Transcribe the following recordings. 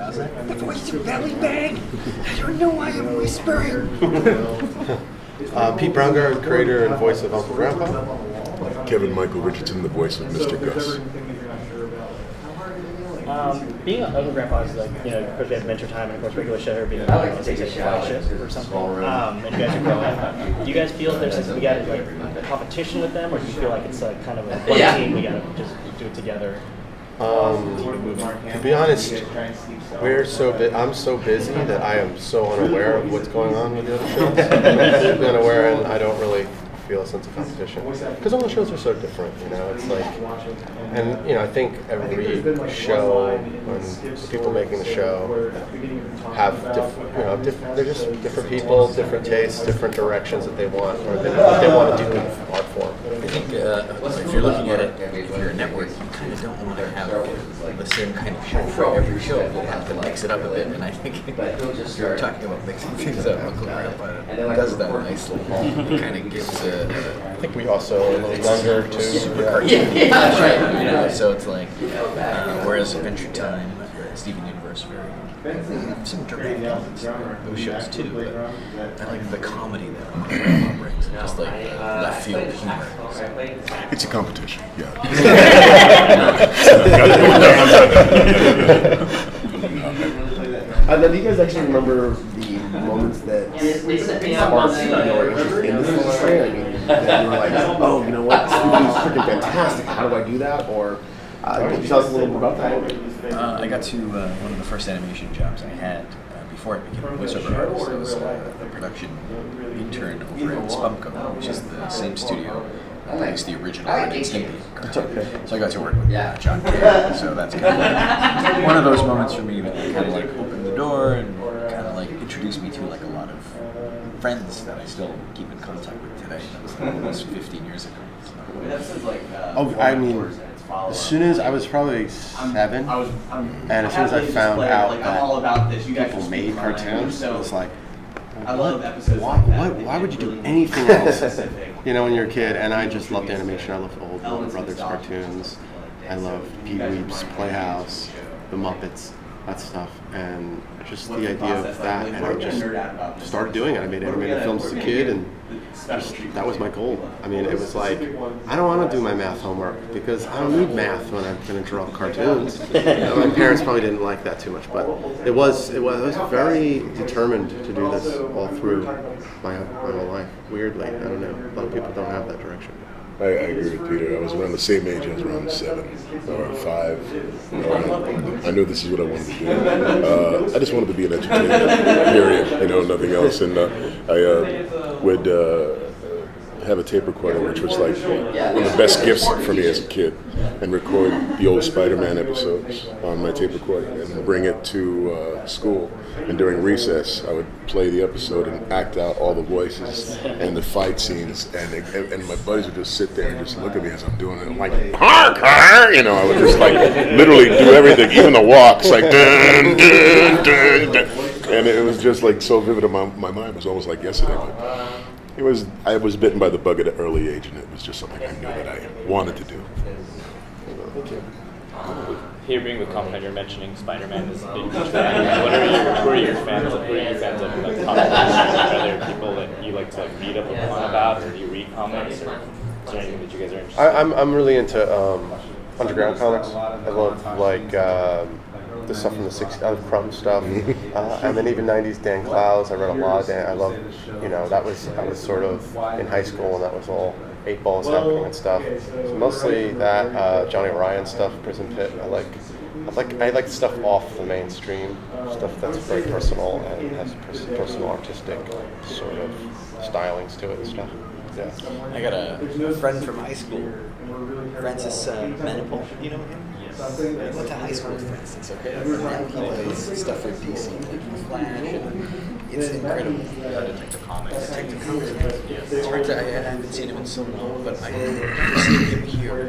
Bauza. The voice of belly bag. I don't know why I'm whispering. Pete Browngardt, creator and voice of Uncle Grandpa. Michael Richardson, the voice of Mr. Gus. Being Uncle Grandpa is like, of course we have Adventure Time and of course regular show being a flagship or something. And you guys are growing. Do you guys feel there's we got like a competition with them, or do you feel like it's like kind of a one team, we gotta just do it together? To be honest, I'm so busy that I am so unaware of what's going on with the other shows. I'm completely unaware, and I don't really feel a sense of competition because all the shows are so different. It's like, and I think every show and the people making the show have they're just different people, different tastes, different directions that they want, or what they want to do in art form. I think if you're looking at it, if you're a network, you kind of don't want to have the same kind of show for every show. You have to mix it up a bit, and I think if you're talking about mixing things up, Uncle Grandpa does that nicely. It kind of gives I think we also a little younger too. super cartoon. Yeah, that's right. So it's like, whereas Adventure Time, Steven Universe, some direct elements those shows too. But I like the comedy that Uncle Grandpa brings, and just like left field humor. It's a competition, yeah. Now, do you guys actually remember the moments that sparked your interest in this industry? I mean, that you were like, oh, you know what, this movie is freaking fantastic. How do I do that? Or could you tell us a little more about that? I got to one of the first animation jobs I had before I became a voiceover artist. I was a production intern over at Spumco, which is the same studio that produced the original Ren and Stimpy cartoon. So I got to work with John Kerr. So that's kind of one of those moments for me that kind of like opened the door and kind of like introduced me to like a lot of friends that I still keep in contact with today. That was like almost 15 years ago. I mean, as soon as I was probably 7, and as soon as I found out that people made cartoons, it was like, why would you do anything else? When you're a kid, and I just loved animation. I loved old Warner Brothers cartoons. I loved Pee-wee's Playhouse, the Muppets, that stuff, and just the idea of that. And I just started doing it. I made animated films as a kid, and that was my goal. I mean, it was like, I don't want to do my math homework because I don't need math when I'm going to draw cartoons. My parents probably didn't like that too much, but I was very determined to do this all through my whole life. Weirdly, I don't know. A lot of people don't have that direction. I agree with Peter. I was around the same age. I was around 7 or 5. I knew this is what I wanted to do. I just wanted to be an entertainer, period. Nothing else. And I would have a tape recorder, which was like one of the best gifts for me as a kid, and record the old Spider-Man episodes on my tape recorder and bring it to school. And during recess, I would play the episode and act out all the voices and the fight scenes, and my buddies would just sit there and just look at me as I'm doing it. I'm like, Parker! I would just like literally do everything, even the walks, like dun, dun, dun, dun. And it was just like so vivid in my mind. It was almost like yesterday. But I was bitten by the bug at an early age, and it was just something I knew that I wanted to do. Thank you. Here being with Comic Con, you're mentioning Spider-Man is a big fan. Who are your fans of? Who are your fans of like comic books? Are there people that you like to read up on about, or do you read comics, or is there anything that you guys are interested in? I'm really into underground comics. I love like the stuff from the 60s, Crumb stuff, and then even 90s Dan Clowes. I read a lot of Dan. I love, I was sort of in high school, and that was all 8 Balls happening and stuff. So mostly that Johnny Ryan stuff, Prison Pit. I like stuff off the mainstream, stuff that's very personal and has personal artistic sort of stylings to it and stuff. Yeah. I got a friend from high school, Francis Manipul. You know him? I went to high school with Francis. Okay. Now he plays stuff for DC, like Flash, and it's incredible. Detective Comics. Detective Comics. It's hard to, I haven't seen him in so long, but I never seen him here,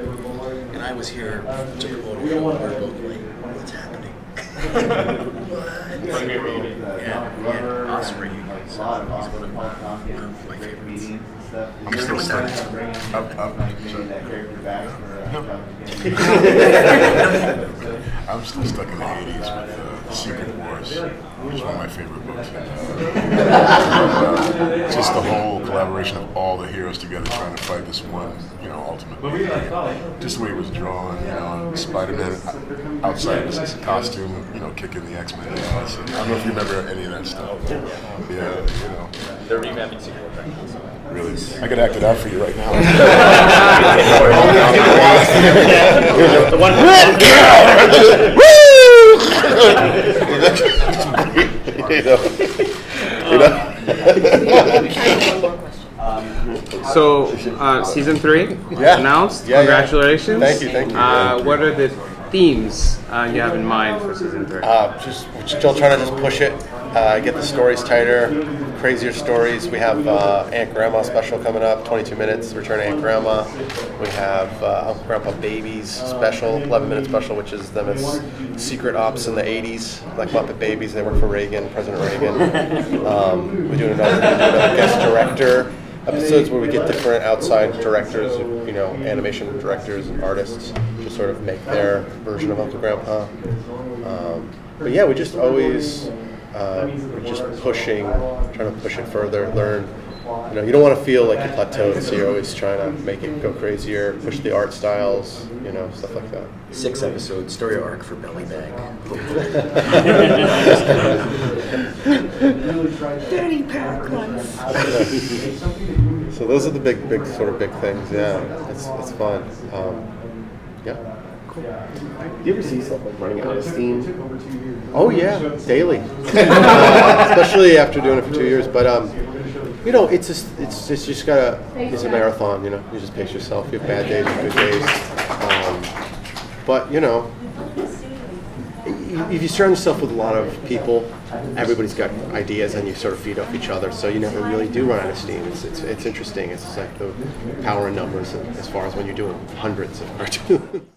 and I was here to promote a film. We were both like, what's happening? What? Yeah, Osprey. He's one of my favorites. I'm still stuck. I'm still stuck in the 80s with Secret Wars, which is one of my favorite books. And, just the whole collaboration of all the heroes together trying to fight this one, ultimate. Just the way it was drawn, Spider-Man outside of his costume, kicking the X-Men ass. I don't know if you remember any of that stuff. Yeah, They're revamping Secret Wars right now. So. Really, I could act it out for you right now. The one. So, season 3 Yeah. announced. Yeah, yeah. Congratulations. Thank you. What are the themes you have in mind for season 3? We're still trying to just push it, get the stories tighter, crazier stories. We have Aunt Grandma special coming up, 22 minutes, Return to Aunt Grandma. We have Uncle Grandpa Babies special, 11-minute special, which is them as secret ops in the 80s, like Muppet Babies. They work for Reagan, President Reagan. We're doing another guest director episodes where we get different outside directors, animation directors and artists to sort of make their version of Uncle Grandpa. But yeah, we just always we're just trying to push it further, learn. You don't want to feel like you plateaued, so you're always trying to make it go crazier, push the art styles, stuff like that. 6-episode story arc for Belly Bag. 30-pack ones. So those are the big things. Yeah, it's fun. Yeah. Do you ever see stuff like running out of steam? Oh yeah, daily. Especially after doing it for 2 years. But it's just it's a marathon. You just pace yourself. You have bad days and good days. But if you surround yourself with a lot of people, everybody's got ideas, and you sort of feed off each other. So you never really do run out of steam. It's interesting. It's like the power in numbers as far as when you're doing hundreds of cartoons.